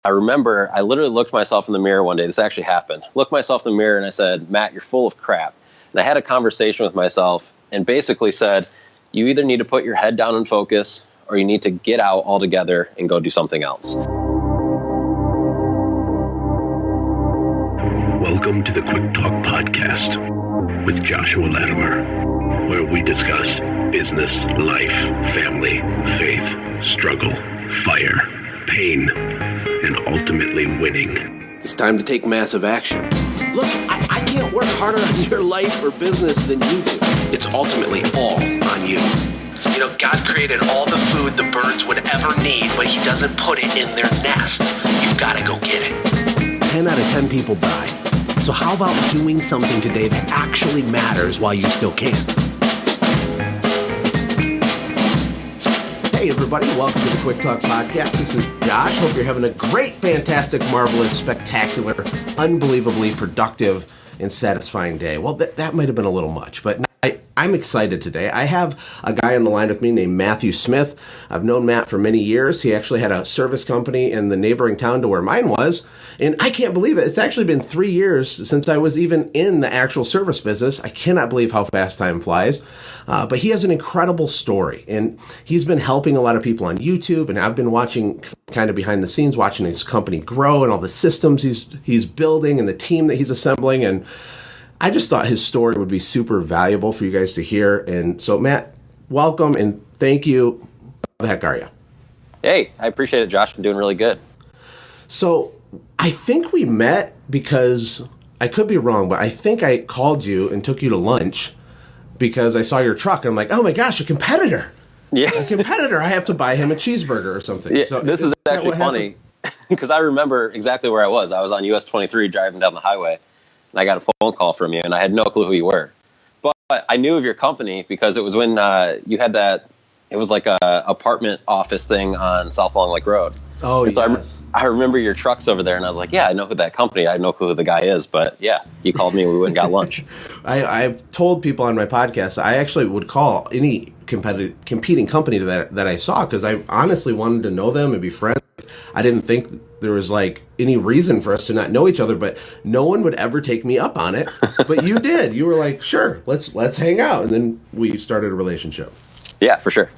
I remember I literally looked myself in the mirror one day. This actually happened. Looked myself in the mirror and I said, Matt, you're full of crap. And I had a conversation with myself and basically said, you either need to put your head down and focus, or you need to get out altogether and go do something else. Welcome to the Quick Talk Podcast with Joshua Latimer, where we discuss business, life, family, faith, struggle, fire, pain, and ultimately winning. It's time to take massive action. Look, I can't work harder on your life or business than you do. It's ultimately all on you. You know, God created all the food the birds would ever need, but he doesn't put it in their nest. You've got to go get it. 10 out of 10 people die. So how about doing something today that actually matters while you still can? Hey everybody, welcome to the Quick Talk Podcast. This is Josh. Hope you're having a great, fantastic, marvelous, spectacular, unbelievably productive and satisfying day. Well, that might have been a little much, but I'm excited today. I have a guy on the line with me named Matthew Smith. I've known Matt for many years. He actually had a service company in the neighboring town to where mine was. And I can't believe it. It's actually been 3 years since I was even in the actual service business. I cannot believe how fast time flies. But he has an incredible story. And he's been helping a lot of people on YouTube. And I've been watching kind of behind the scenes, watching his company grow and all the systems he's building and the team that he's assembling. And I just thought his story would be super valuable for you guys to hear. And so, Matt, welcome and thank you. How the heck are you? Hey, I appreciate it, Josh. I'm doing really good. So I think we met because, I could be wrong, but I think I called you and took you to lunch because I saw your truck. And I'm like, oh my gosh, a competitor. Yeah. A competitor. I have to buy him a cheeseburger or something. Yeah, so this is actually funny because I remember exactly where I was. I was on US 23 driving down the highway. And I got a phone call from you, and I had no clue who you were. But I knew of your company because it was when you had that, it was like a apartment office thing on South Long Lake Road. Oh, and so yes. I remember your trucks over there, and I was like, yeah, I know who that company, I know who the guy is. But yeah, you called me, and we went and got lunch. I've told people on my podcast, I actually would call any competing company that I saw because I honestly wanted to know them and be friends. I didn't think there was like any reason for us to not know each other, but no one would ever take me up on it. But you did. You were like, sure, let's hang out. And then we started a relationship. Yeah, for sure.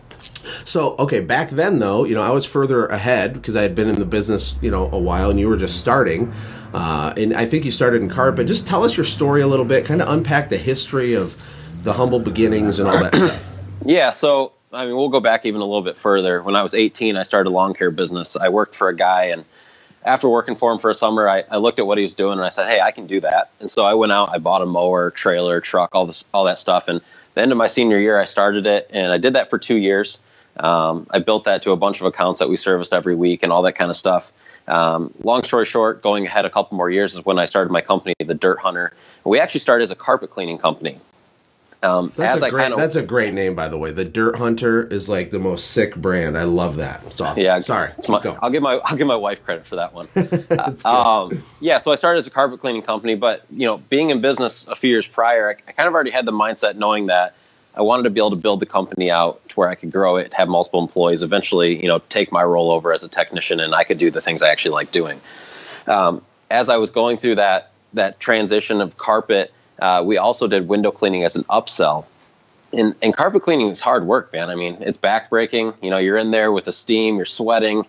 So, okay, back then though, I was further ahead because I had been in the business, a while and you were just starting. And I think you started in carpet. Just tell us your story a little bit, kind of unpack the history of the humble beginnings and all that stuff. Yeah, so we'll go back even a little bit further. When I was 18, I started a lawn care business. I worked for a guy, and after working for him for a summer, I looked at what he was doing, and I said, hey, I can do that. And so I went out, I bought a mower, trailer, truck, all that stuff. And at the end of my senior year, I started it, and I did that for 2 years. I built that to a bunch of accounts that we serviced every week and all that kind of stuff. Long story short, going ahead a couple more years is when I started my company, The Dirt Hunter. We actually started as a carpet cleaning company. That's a great name, by the way. The Dirt Hunter is like the most sick brand. I love that. It's awesome. Yeah, sorry. I'll give my wife credit for that one. Yeah, so I started as a carpet cleaning company, but being in business a few years prior, I kind of already had the mindset knowing that I wanted to be able to build the company out to where I could grow it, have multiple employees, eventually, take my role over as a technician, and I could do the things I actually like doing. As I was going through that transition of carpet, we also did window cleaning as an upsell. And carpet cleaning is hard work, man. It's backbreaking. You're in there with the steam, you're sweating.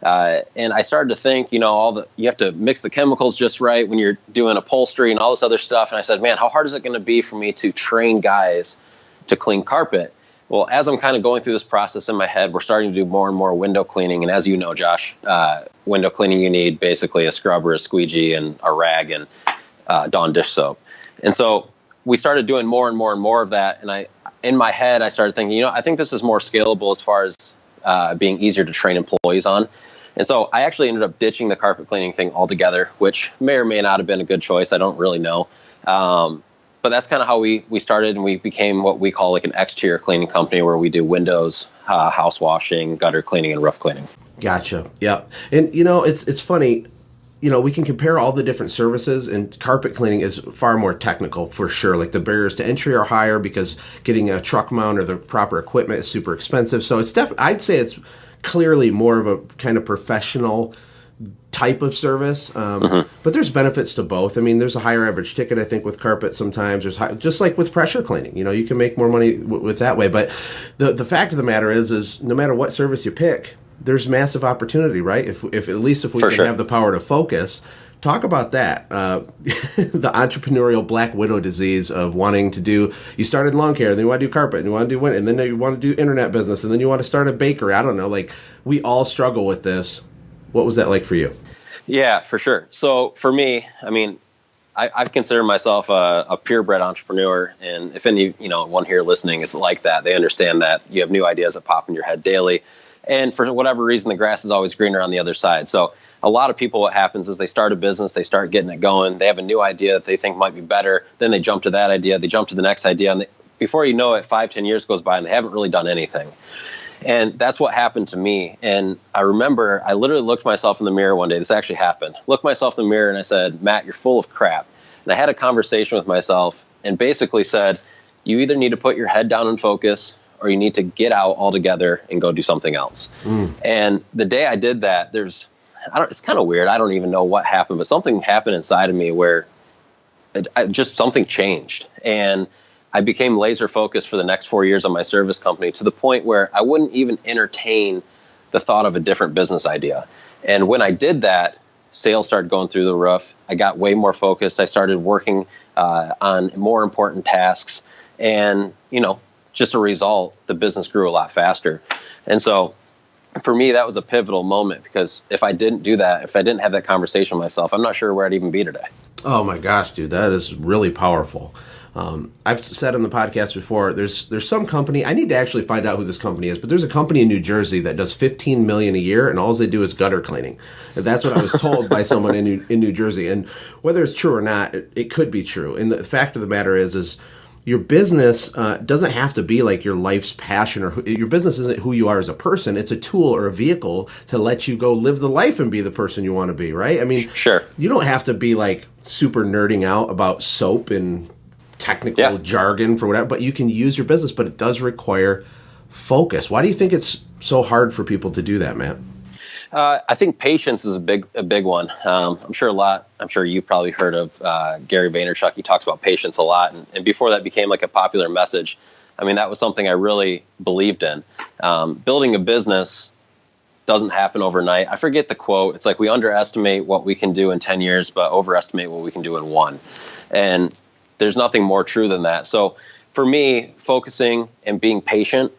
And I started to think, you have to mix the chemicals just right when you're doing upholstery and all this other stuff. And I said, man, how hard is it going to be for me to train guys to clean carpet? Well, as I'm kind of going through this process in my head, we're starting to do more and more window cleaning. And as you know, Josh, window cleaning, you need basically a scrubber, a squeegee, and a rag, and Dawn dish soap. And so we started doing more and more and more of that. And in my head, I started thinking, I think this is more scalable as far as being easier to train employees on. And so I actually ended up ditching the carpet cleaning thing altogether, which may or may not have been a good choice. I don't really know. But that's kind of how we started, and we became what we call like an exterior cleaning company where we do windows, house washing, gutter cleaning, and roof cleaning. Gotcha. Yeah. And, it's funny. We can compare all the different services, and carpet cleaning is far more technical for sure. Like the barriers to entry are higher because getting a truck mount or the proper equipment is super expensive. So it's I'd say it's clearly more of a kind of professional type of service, but there's benefits to both. I mean, there's a higher average ticket, I think, with carpet sometimes. There's just like with pressure cleaning, you can make more money with that way. But the fact of the matter is no matter what service you pick, there's massive opportunity, right? If at least if we can have the power to focus. Talk about that, the entrepreneurial black widow disease of wanting to do, you started lawn care, and then you want to do carpet, and you want to do wind, and then you want to do internet business, and then you want to start a bakery. I don't know, like, we all struggle with this. What was that like for you? Yeah, for sure. So for me, I mean, I consider myself a purebred entrepreneur, and if any, one here listening is like that, they understand that you have new ideas that pop in your head daily, and for whatever reason, the grass is always greener on the other side. So a lot of people, what happens is they start a business, they start getting it going, they have a new idea that they think might be better, then they jump to that idea, they jump to the next idea, and before you know it, 5-10 years goes by and they haven't really done anything. And that's what happened to me. And I remember I literally looked myself in the mirror one day. This actually happened. Looked myself in the mirror and I said, Matt, you're full of crap. And I had a conversation with myself and basically said, you either need to put your head down and focus, or you need to get out altogether and go do something else. And the day I did that, it's kind of weird. I don't even know what happened, but something happened inside of me where just something changed. And I became laser focused for the next 4 years on my service company, to the point where I wouldn't even entertain the thought of a different business idea. And when I did that, sales started going through the roof. I got way more focused. I started working on more important tasks. And, just a result, the business grew a lot faster. And so for me, that was a pivotal moment, because if I didn't do that, if I didn't have that conversation with myself, I'm not sure where I'd even be today. Oh my gosh, dude, that is really powerful. I've said on the podcast before, there's some company, I need to actually find out who this company is, but there's a company in New Jersey that does $15 million a year, and all they do is gutter cleaning. And that's what I was told by someone in New Jersey. And whether it's true or not, it could be true. And the fact of the matter is your business doesn't have to be like your life's passion, or your business isn't who you are as a person. It's a tool or a vehicle to let you go live the life and be the person you want to be, right? I mean, sure. You don't have to be like super nerding out about soap and technical jargon for whatever, but you can use your business, but it does require focus. Why do you think it's so hard for people to do that, Matt? I think patience is a big one. I'm sure you've probably heard of Gary Vaynerchuk. He talks about patience a lot. And before that became like a popular message, I mean, that was something I really believed in. Building a business doesn't happen overnight. I forget the quote. It's like, we underestimate what we can do in 10 years, but overestimate what we can do in 1. And there's nothing more true than that. So for me, focusing and being patient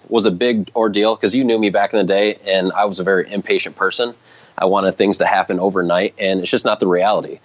was a big ordeal, because you knew me back in the day, and I was a very impatient person. I wanted things to happen overnight, and it's just not the reality.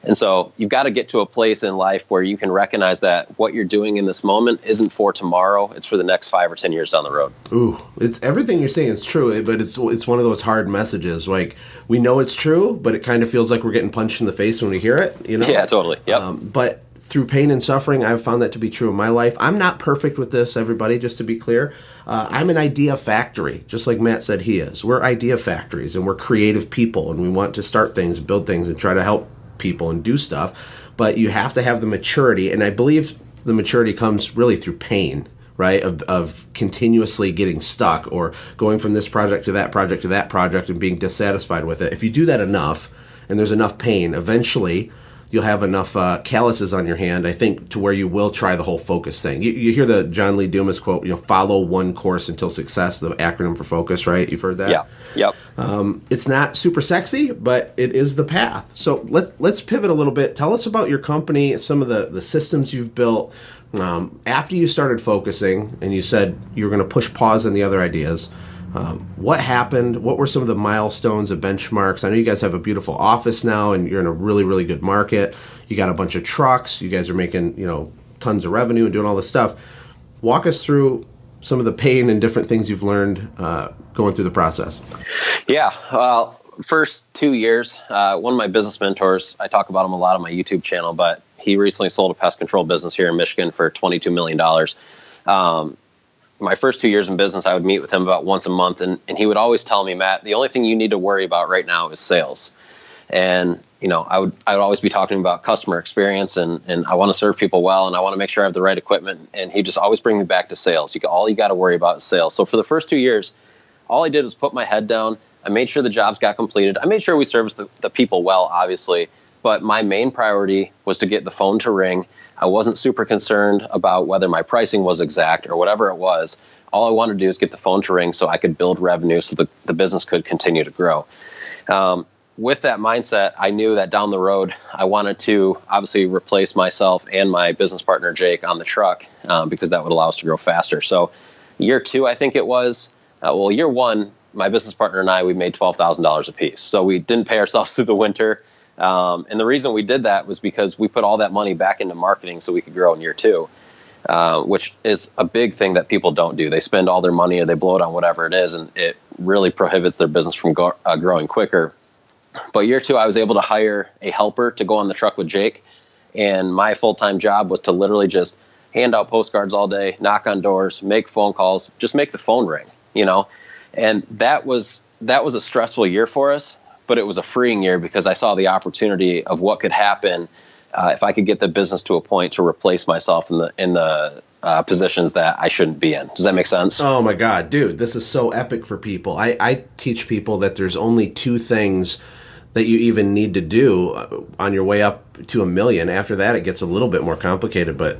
And so you've got to get to a place in life where you can recognize that what you're doing in this moment isn't for tomorrow. It's for the next 5 or 10 years down the road. Ooh, it's everything you're saying is true, but it's one of those hard messages. Like, we know it's true, but it kind of feels like we're getting punched in the face when we hear it. Yeah, totally. Yep. But through pain and suffering, I've found that to be true in my life. I'm not perfect with this, everybody, just to be clear. I'm an idea factory, just like Matt said he is. We're idea factories, and we're creative people, and we want to start things, build things, and try to help people and do stuff. But you have to have the maturity, and I believe the maturity comes really through pain, right, of continuously getting stuck or going from this project to that project to that project and being dissatisfied with it. If you do that enough, and there's enough pain, eventually you'll have enough calluses on your hand, I think, to where you will try the whole focus thing. You hear the John Lee Dumas quote, follow one course until success, the acronym for focus, right? You've heard that? Yeah. Yep. It's not super sexy, but it is the path. So let's pivot a little bit. Tell us about your company, some of the systems you've built. After you started focusing and you said you were going to push pause on the other ideas, what happened? What were some of the milestones, the benchmarks? I know you guys have a beautiful office now, and you're in a really, really good market. You got a bunch of trucks. You guys are making, tons of revenue and doing all this stuff. Walk us through some of the pain and different things you've learned going through the process. Yeah. Well, first 2 years, one of my business mentors, I talk about him a lot on my YouTube channel, but he recently sold a pest control business here in Michigan for $22 million. My first 2 years in business, I would meet with him about once a month, and he would always tell me, Matt, the only thing you need to worry about right now is sales. And, I would always be talking about customer experience, and I want to serve people well, and I want to make sure I have the right equipment. And he just always bring me back to sales. All you got to worry about is sales. So for the first 2 years, all I did was put my head down, I made sure the jobs got completed. I made sure we serviced the people well, obviously. But my main priority was to get the phone to ring. I wasn't super concerned about whether my pricing was exact or whatever it was. All I wanted to do is get the phone to ring so I could build revenue so the business could continue to grow. With that mindset, I knew that down the road, I wanted to obviously replace myself and my business partner, Jake, on the truck because that would allow us to grow faster. So year 2, I think it was, year 1, my business partner and I, we made $12,000 a piece. So we didn't pay ourselves through the winter. And the reason we did that was because we put all that money back into marketing so we could grow in year 2. Which is a big thing that people don't do. They spend all their money or they blow it on whatever it is, and it really prohibits their business from growing quicker. But year 2, I was able to hire a helper to go on the truck with Jake, and my full-time job was to literally just hand out postcards all day, knock on doors, make phone calls, just make the phone ring, And that was a stressful year for us, but it was a freeing year because I saw the opportunity of what could happen if I could get the business to a point to replace myself in the positions that I shouldn't be in. Does that make sense? Oh my God, dude, this is so epic for people. I teach people that there's only 2 things that you even need to do on your way up to $1 million. After that, it gets a little bit more complicated, but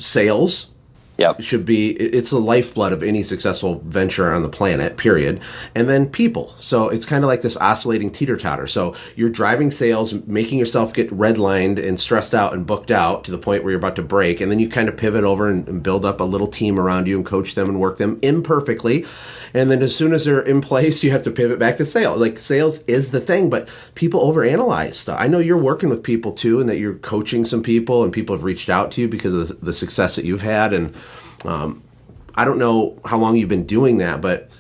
sales. Yep. It's the lifeblood of any successful venture on the planet, period. And then people. So it's kind of like this oscillating teeter-totter. So you're driving sales, making yourself get redlined and stressed out and booked out to the point where you're about to break. And then you kind of pivot over and build up a little team around you and coach them and work them imperfectly. And then as soon as they're in place, you have to pivot back to sales. Like, sales is the thing, but people overanalyze stuff. I know you're working with people too, and that you're coaching some people, and people have reached out to you because of the success that you've had. And I don't know how long you've been doing that, but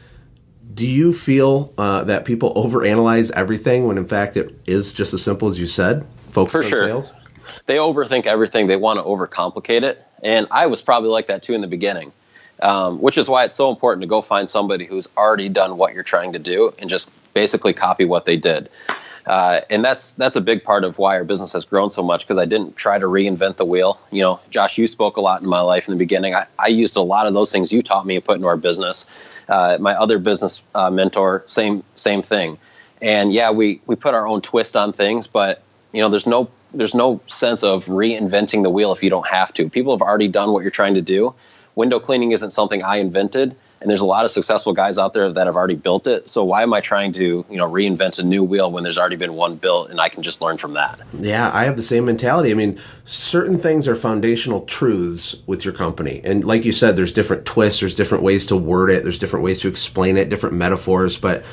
do you feel that people overanalyze everything when in fact it is just as simple as you said? Focus For on sure. sales? They overthink everything. They want to overcomplicate it. And I was probably like that too in the beginning, which is why it's so important to go find somebody who's already done what you're trying to do and just basically copy what they did. And that's a big part of why our business has grown so much, because I didn't try to reinvent the wheel. Josh, you spoke a lot in my life in the beginning. I used a lot of those things you taught me and put into our business. My other business mentor, same thing. And yeah, we put our own twist on things, but there's no sense of reinventing the wheel if you don't have to. People have already done what you're trying to do. Window cleaning isn't something I invented. And there's a lot of successful guys out there that have already built it. So why am I trying to, reinvent a new wheel when there's already been one built and I can just learn from that? Yeah, I have the same mentality. I mean, certain things are foundational truths with your company. And like you said, there's different twists, there's different ways to word it, there's different ways to explain it, different metaphors. But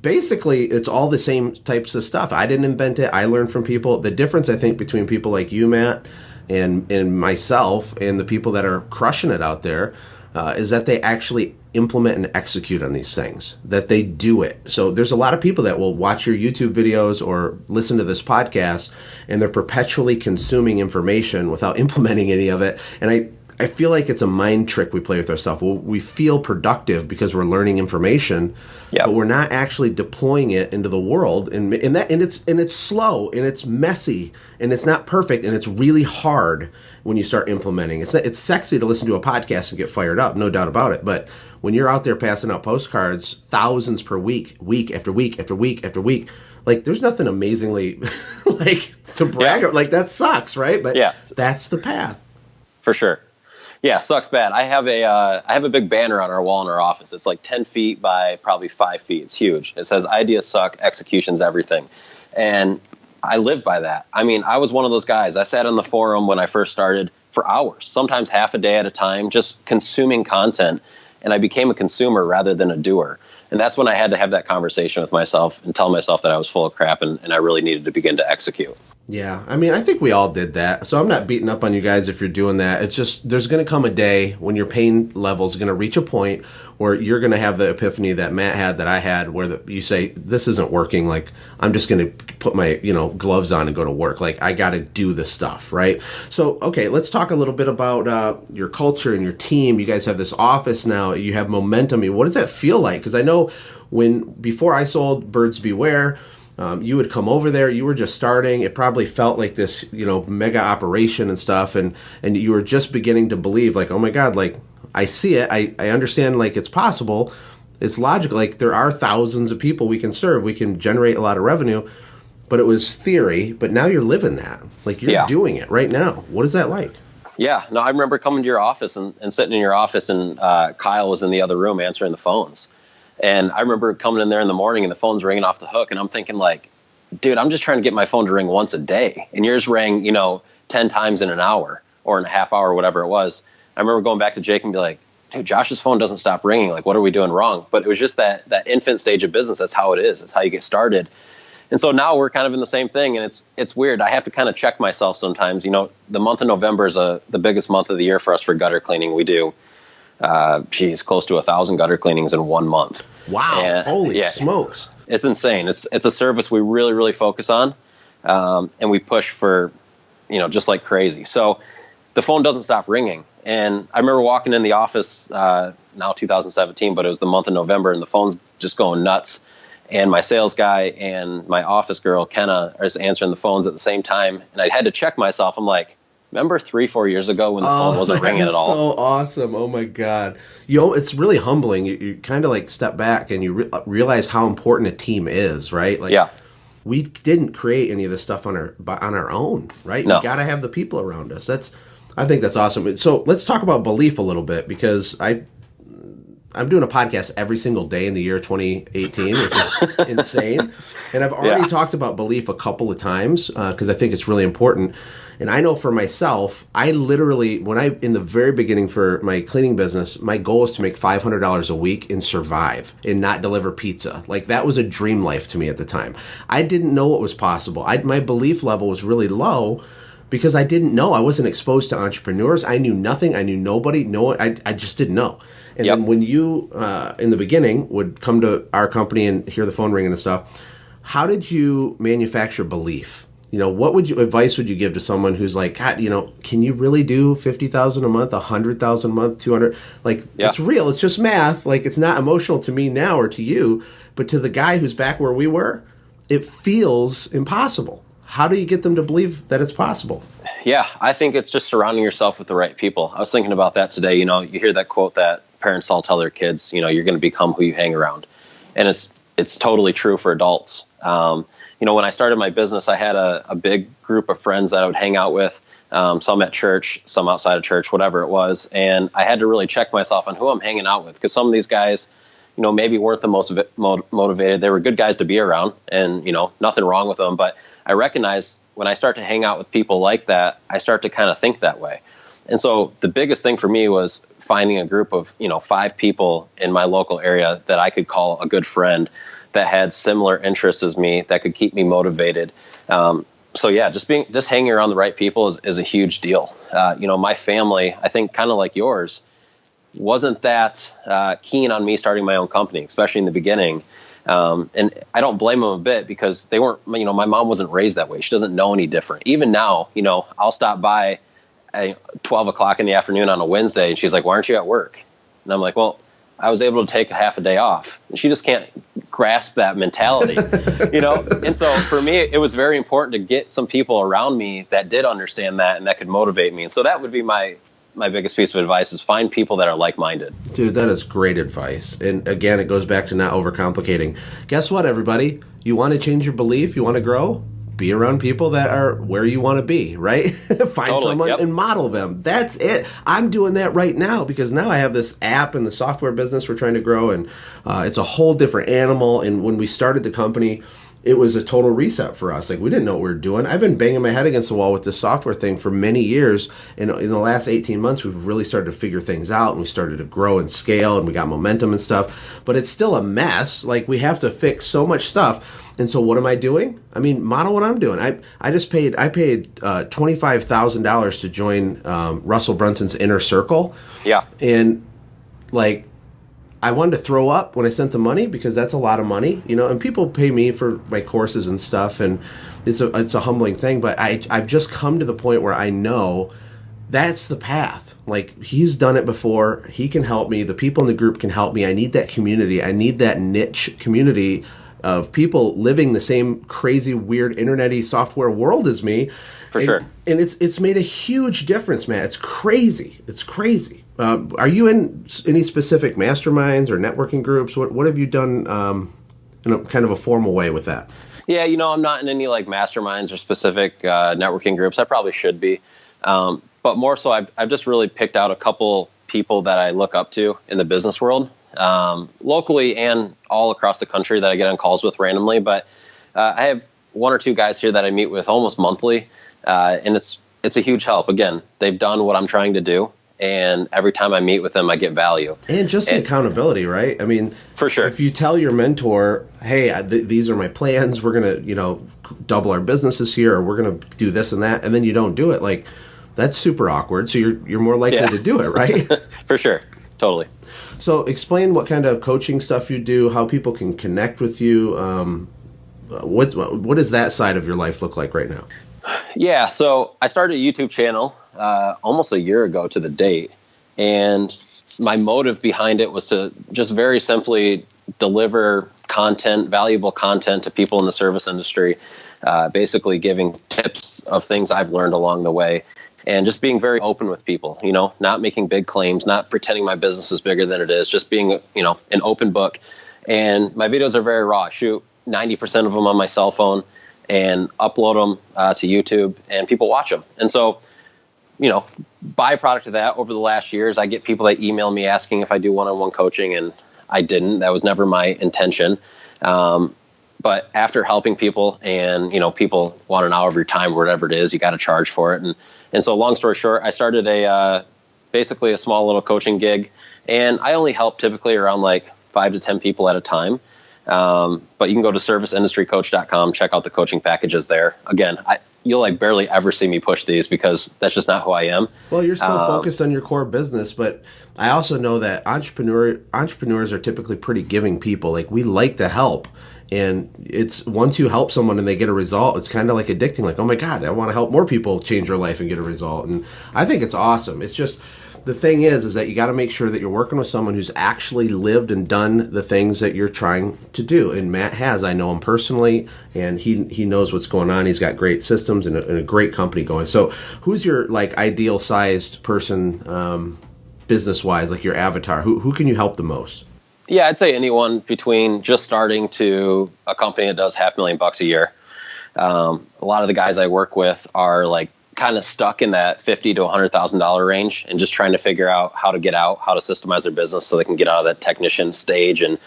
basically, it's all the same types of stuff. I didn't invent it. I learned from people. The difference, I think, between people like you, Matt, and myself and the people that are crushing it out there is that they actually implement and execute on these things, that they do it. So there's a lot of people that will watch your YouTube videos or listen to this podcast, and they're perpetually consuming information without implementing any of it. And I feel like it's a mind trick we play with ourselves. We feel productive because we're learning information, yep, but we're not actually deploying it into the world. And it's slow, and it's messy, and it's not perfect, and it's really hard when you start implementing. It's sexy to listen to a podcast and get fired up, no doubt about it. But when you're out there passing out postcards, thousands per week, week after week after week after week, like, there's nothing amazingly like to brag about. Like, that sucks, right? But yeah, that's the path. For sure. Yeah, sucks bad. I have a big banner on our wall in our office. It's like 10 feet by probably 5 feet. It's huge. It says, "Ideas suck, execution's everything." And I live by that. I mean, I was one of those guys. I sat in the forum when I first started for hours, sometimes half a day at a time, just consuming content. And I became a consumer rather than a doer. And that's when I had to have that conversation with myself and tell myself that I was full of crap and I really needed to begin to execute. Yeah, I mean, I think we all did that. So I'm not beating up on you guys if you're doing that. It's just, there's going to come a day when your pain level is going to reach a point where you're going to have the epiphany that Matt had, that I had, where you say, this isn't working. Like, I'm just going to put my, gloves on and go to work. Like, I got to do this stuff, right? So, okay, let's talk a little bit about your culture and your team. You guys have this office now. You have momentum. I mean, what does that feel like? Because I know before I sold Birds Beware, you would come over there, you were just starting. It probably felt like this, mega operation and stuff. And you were just beginning to believe, like, oh my God, like, I see it. I understand, like, it's possible. It's logical. Like, there are thousands of people we can serve. We can generate a lot of revenue. But it was theory. But now you're living that. Like, you're doing it right now. What is that like? Yeah. No, I remember coming to your office and sitting in your office, and Kyle was in the other room answering the phones. And I remember coming in there in the morning and the phone's ringing off the hook. And I'm thinking, like, dude, I'm just trying to get my phone to ring once a day. And yours rang, 10 times in an hour or in a half hour, whatever it was. I remember going back to Jake and be like, dude, Josh's phone doesn't stop ringing. Like, what are we doing wrong? But it was just that infant stage of business. That's how it is. That's how you get started. And so now we're kind of in the same thing. And it's weird. I have to kind of check myself sometimes. The month of November is the biggest month of the year for us for gutter cleaning. We do, close to 1,000 gutter cleanings in 1 month. Wow. And, holy smokes. It's insane. It's a service we really, really focus on. And we push for, just like crazy. So the phone doesn't stop ringing. And I remember walking in the office, now 2017, but it was the month of November, and the phone's just going nuts. And my sales guy and my office girl, Kenna, are just answering the phones at the same time. And I had to check myself. I'm like, remember 3-4 years ago when the phone wasn't ringing at all? So awesome. Oh my God. It's really humbling. You kind of like step back and you realize how important a team is, right? Like, yeah. We didn't create any of this stuff on our own, right? No. We got to have the people around us. I think that's awesome. So let's talk about belief a little bit, because I'm doing a podcast every single day in the year 2018, which is insane. And I've already talked about belief a couple of times because I think it's really important. And I know for myself, I literally, in the very beginning for my cleaning business, my goal was to make $500 a week and survive and not deliver pizza. Like, that was a dream life to me at the time. I didn't know what was possible. My belief level was really low because I didn't know. I wasn't exposed to entrepreneurs. I knew nothing. I knew nobody. I just didn't know. And then when you, in the beginning, would come to our company and hear the phone ringing and stuff, how did you manufacture belief? What advice would you give to someone who's like, God, can you really do 50,000 a month, 100,000 a month, 200? Like, it's real. It's just math. Like, it's not emotional to me now or to you, but to the guy who's back where we were, it feels impossible. How do you get them to believe that it's possible? Yeah, I think it's just surrounding yourself with the right people. I was thinking about that today. You hear that quote that parents all tell their kids, you're going to become who you hang around. And it's totally true for adults. When I started my business, I had a big group of friends that I would hang out with, some at church, some outside of church, whatever it was. And I had to really check myself on who I'm hanging out with, because some of these guys, maybe weren't the most motivated. They were good guys to be around, and, nothing wrong with them. But I recognize when I start to hang out with people like that, I start to kind of think that way. And so the biggest thing for me was finding a group of, 5 people in my local area that I could call a good friend, that had similar interests as me, that could keep me motivated. Just hanging around the right people is a huge deal. My family, I think kind of like yours, wasn't that keen on me starting my own company, especially in the beginning. And I don't blame them a bit, because they weren't, my mom wasn't raised that way. She doesn't know any different. Even now, I'll stop by at 12 o'clock in the afternoon on a Wednesday, and she's like, why aren't you at work? And I'm like, well, I was able to take a half a day off. And she just can't grasp that mentality, And so for me, it was very important to get some people around me that did understand that and that could motivate me. And so that would be my biggest piece of advice, is find people that are like-minded. Dude, that is great advice. And again, it goes back to not overcomplicating. Guess what, everybody? You want to change your belief? You want to grow? Be around people that are where you want to be, right? Find someone and model them. That's it. I'm doing that right now, because now I have this app and the software business we're trying to grow, and it's a whole different animal. And when we started the company, it was a total reset for us. Like, we didn't know what we were doing. I've been banging my head against the wall with this software thing for many years. And in the last 18 months, we've really started to figure things out, and we started to grow and scale, and we got momentum and stuff. But it's still a mess. Like, we have to fix so much stuff. And so what am I doing? I mean, model what I'm doing. I paid $25,000 to join Russell Brunson's Inner Circle. Yeah. And like, I wanted to throw up when I sent the money, because that's a lot of money, and people pay me for my courses and stuff, and it's a humbling thing. But I've just come to the point where I know that's the path. Like, he's done it before. He can help me. The people in the group can help me. I need that community. I need that niche community of people living the same crazy, weird, internet-y software world as me. For sure. And it's made a huge difference, man. It's crazy. It's crazy. Are you in any specific masterminds or networking groups? What have you done in a kind of a formal way with that? Yeah, I'm not in any like masterminds or specific networking groups. I probably should be. But more so, I've just really picked out a couple people that I look up to in the business world, locally and all across the country that I get on calls with randomly. But I have one or two guys here that I meet with almost monthly, and it's a huge help. Again, they've done what I'm trying to do, and every time I meet with them, I get value. And just the accountability, right? I mean, for sure. If you tell your mentor, hey, these are my plans, we're going to, double our businesses here, or we're going to do this and that, and then you don't do it, like, that's super awkward. So you're more likely to do it, right? For sure. Totally. So explain what kind of coaching stuff you do, how people can connect with you. What does that side of your life look like right now? Yeah, so I started a YouTube channel almost a year ago to the date, and my motive behind it was to just very simply deliver content, valuable content to people in the service industry, basically giving tips of things I've learned along the way, and just being very open with people, not making big claims, not pretending my business is bigger than it is, just being, an open book. And my videos are very raw. I shoot 90% of them on my cell phone and upload them to YouTube, and people watch them. And so, byproduct of that over the last years, I get people that email me asking if I do one-on-one coaching, and I didn't. That was never my intention. But after helping people, and, people want an hour of your time, whatever it is, you got to charge for it. And so long story short, I started basically a small little coaching gig, and I only help typically around like 5 to 10 people at a time. But you can go to serviceindustrycoach.com, check out the coaching packages there. Again, you'll like barely ever see me push these because that's just not who I am. Well, you're still focused on your core business, but I also know that entrepreneurs are typically pretty giving people. Like, we like to help. And it's once you help someone and they get a result, it's kind of like addicting. Like, oh my God, I want to help more people change their life and get a result. And I think it's awesome. It's just, the thing is that you got to make sure that you're working with someone who's actually lived and done the things that you're trying to do. And Matt has. I know him personally, and he knows what's going on. He's got great systems and a great company going. So who's your like ideal sized person business wise, like your avatar? Who can you help the most? Yeah, I'd say anyone between just starting to a company that does $500,000 a year. A lot of the guys I work with are like kind of stuck in that $50,000 to $100,000 range and just trying to figure out how to get out, how to systemize their business so they can get out of that technician stage. And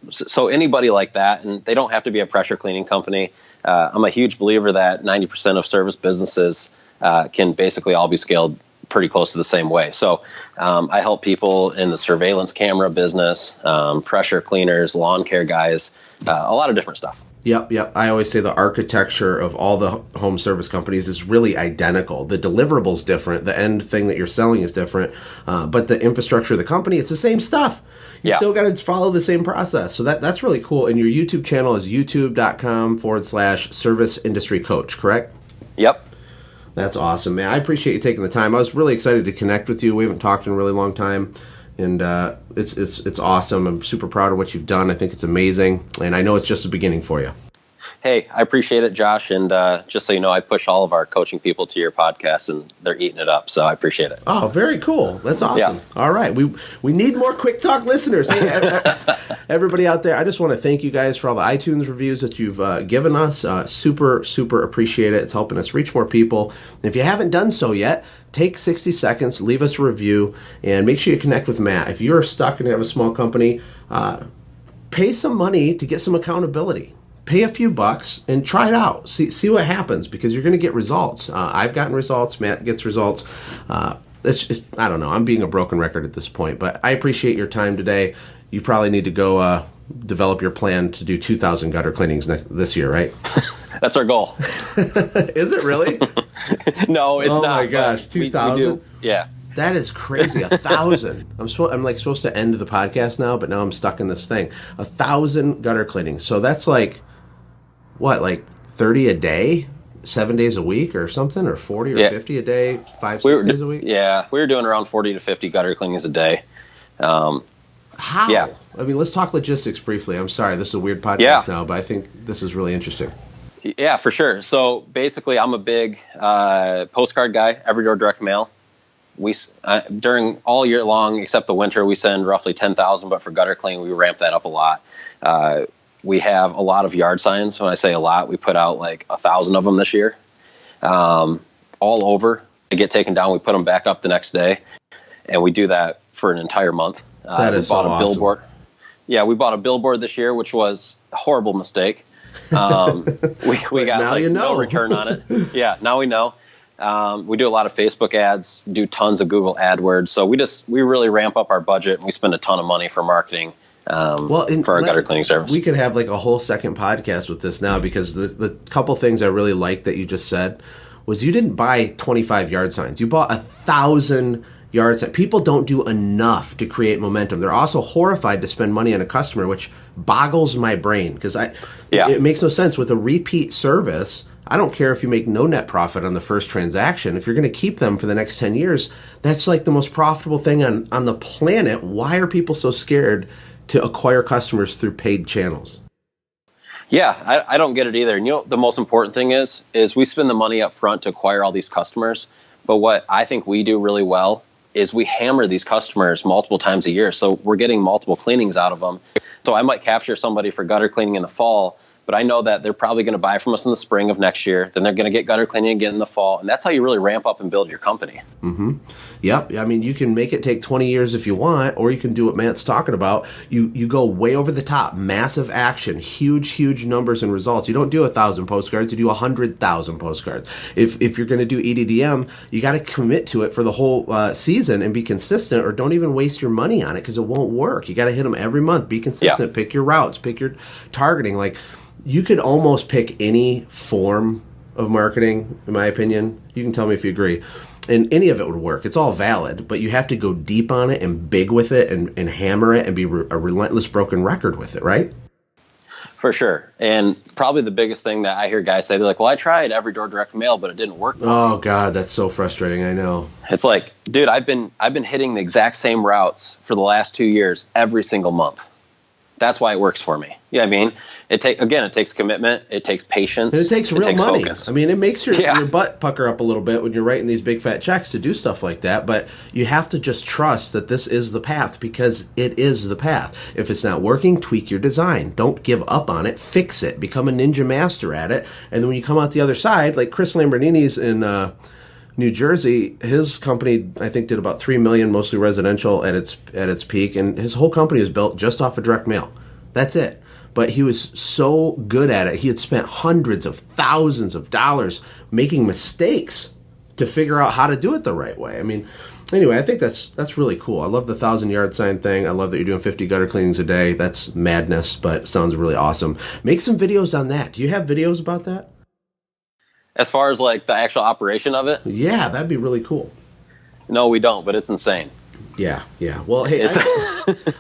so anybody like that, and they don't have to be a pressure cleaning company. I'm a huge believer that 90% of service businesses can basically all be scaled pretty close to the same way. So I help people in the surveillance camera business, pressure cleaners, lawn care guys, a lot of different stuff. Yep. I always say the architecture of all the home service companies is really identical. The deliverables different. The end thing that you're selling is different. But the infrastructure of the company, it's the same stuff. You still got to follow the same process. So that's really cool. And your YouTube channel is youtube.com/service industry coach, correct? Yep. That's awesome, man. I appreciate you taking the time. I was really excited to connect with you. We haven't talked in a really long time. And it's awesome. I'm super proud of what you've done. I think it's amazing. And I know it's just the beginning for you. Hey, I appreciate it, Josh. And just so you know, I push all of our coaching people to your podcast, and they're eating it up. So I appreciate it. Oh, very cool. That's awesome. Yeah. All right. We need more Quick Talk listeners. Hey, everybody out there, I just want to thank you guys for all the iTunes reviews that you've given us. Super, super appreciate it. It's helping us reach more people. And if you haven't done so yet, take 60 seconds, leave us a review, and make sure you connect with Matt. If you're stuck and have a small company, pay some money to get some accountability. Pay a few bucks and try it out. See what happens, because you're going to get results. I've gotten results. Matt gets results. It's just, I don't know. I'm being a broken record at this point, but I appreciate your time today. You probably need to go develop your plan to do 2,000 gutter cleanings this year, right? That's our goal. Is it really? No, it's not. Oh my gosh, 2,000? Yeah. That is crazy. 1,000. I'm like supposed to end the podcast now, but now I'm stuck in this thing. 1,000 gutter cleanings. So that's like, what, like 30 a day, 7 days a week or something, or 40 or 50 a day, 6 days a week? Yeah, we were doing around 40 to 50 gutter cleanings a day. How? Yeah. I mean, let's talk logistics briefly. I'm sorry, this is a weird podcast now, but I think this is really interesting. Yeah, for sure. So basically, I'm a big postcard guy, every door direct mail. during all year long, except the winter, we send roughly 10,000, but for gutter cleaning, we ramp that up a lot. We have a lot of yard signs. When I say a lot, we put out like 1,000 of them this year, all over. They get taken down. We put them back up the next day, and we do that for an entire month. That is so awesome. Billboard. Yeah, we bought a billboard this year, which was a horrible mistake. We got no return on it. Yeah, now we know. We do a lot of Facebook ads, do tons of Google AdWords. So we really ramp up our budget, and we spend a ton of money for marketing for our gutter cleaning service. We could have like a whole second podcast with this now, because the couple things I really liked that you just said was you didn't buy 25 yard signs. You bought 1,000 yard signs. People don't do enough to create momentum. They're also horrified to spend money on a customer, which boggles my brain, because it makes no sense with a repeat service. I don't care if you make no net profit on the first transaction. If you're going to keep them for the next 10 years, that's like the most profitable thing on the planet. Why are people so scared to acquire customers through paid channels? Yeah, I don't get it either. And the most important thing is we spend the money up front to acquire all these customers. But what I think we do really well is we hammer these customers multiple times a year. So we're getting multiple cleanings out of them. So I might capture somebody for gutter cleaning in the fall, but I know that they're probably going to buy from us in the spring of next year. Then they're going to get gutter cleaning again in the fall. And that's how you really ramp up and build your company. Mm-hmm. Yep. I mean, you can make it take 20 years if you want, or you can do what Matt's talking about. You go way over the top, massive action, huge numbers and results. You don't do 1,000 postcards, you do 100,000 postcards. If you're going to do EDDM, you got to commit to it for the whole season and be consistent, or don't even waste your money on it, because it won't work. You got to hit them every month. Be consistent. Yeah. Pick your routes. Pick your targeting. Like, you could almost pick any form of marketing, in my opinion. You can tell me if you agree. And any of it would work. It's all valid, but you have to go deep on it and big with it and hammer it and be a relentless broken record with it, right? For sure. And probably the biggest thing that I hear guys say, they're like, well, I tried every door direct mail, but it didn't work. Oh, God, that's so frustrating. I know. It's like, dude, I've been hitting the exact same routes for the last 2 years every single month. That's why it works for me. Yeah, I mean, it takes commitment, it takes patience, and it takes real money. Focus. I mean, it makes your butt pucker up a little bit when you're writing these big fat checks to do stuff like that. But you have to just trust that this is the path, because it is the path. If it's not working, tweak your design. Don't give up on it. Fix it. Become a ninja master at it. And then when you come out the other side, like Chris Lamborghini's in New Jersey, his company, I think, did about $3 million, mostly residential at its peak, and his whole company was built just off of direct mail. That's it. But he was so good at it. He had spent hundreds of thousands of dollars making mistakes to figure out how to do it the right way. I mean, anyway, I think that's really cool. I love the 1,000 yard sign thing. I love that you're doing 50 gutter cleanings a day. That's madness, but sounds really awesome. Make some videos on that. Do you have videos about that? As far as like the actual operation of it? Yeah, that'd be really cool. No, we don't, but it's insane. Yeah. Well, hey,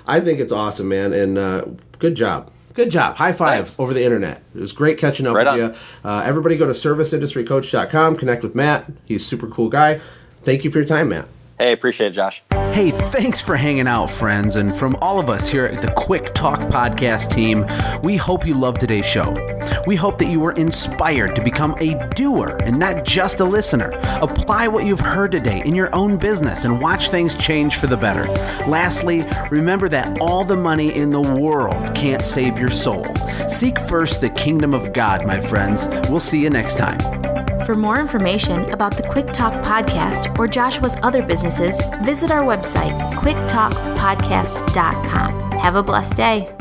I think it's awesome, man, and good job. Good job. High five. Thanks. Over the internet. It was great catching up with you. Everybody go to serviceindustrycoach.com. Connect with Matt. He's a super cool guy. Thank you for your time, Matt. Hey, appreciate it, Josh. Hey, thanks for hanging out, friends. And from all of us here at the Quick Talk Podcast team, we hope you loved today's show. We hope that you were inspired to become a doer and not just a listener. Apply what you've heard today in your own business and watch things change for the better. Lastly, remember that all the money in the world can't save your soul. Seek first the kingdom of God, my friends. We'll see you next time. For more information about the Quick Talk Podcast or Joshua's other businesses, visit our website, quicktalkpodcast.com. Have a blessed day.